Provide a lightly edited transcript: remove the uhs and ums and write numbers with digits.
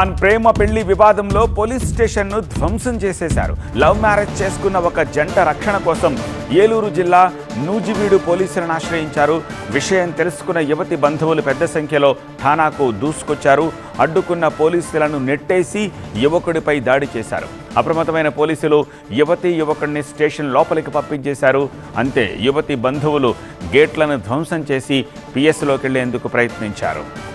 ప్రేమ పెళ్లి వివాదంలో పోలీస్ స్టేషన్ను ధ్వంసం చేసేశారు. లవ్ మ్యారేజ్ చేసుకున్న ఒక జంట రక్షణ కోసం ఏలూరు జిల్లా నూజివీడు పోలీసులను ఆశ్రయించారు. విషయం తెలుసుకున్న యువతి బంధువులు పెద్ద సంఖ్యలో ఠానాకు దూసుకొచ్చారు. అడ్డుకున్న పోలీసులను నెట్టేసి యువకుడిపై దాడి చేశారు. అప్రమత్తమైన పోలీసులు యువకుడిని స్టేషన్ లోపలికి పంపించేశారు. అంతే యువతి బంధువులు గేట్లను ధ్వంసం చేసి పిఎస్లోకి వెళ్లేందుకు ప్రయత్నించారు.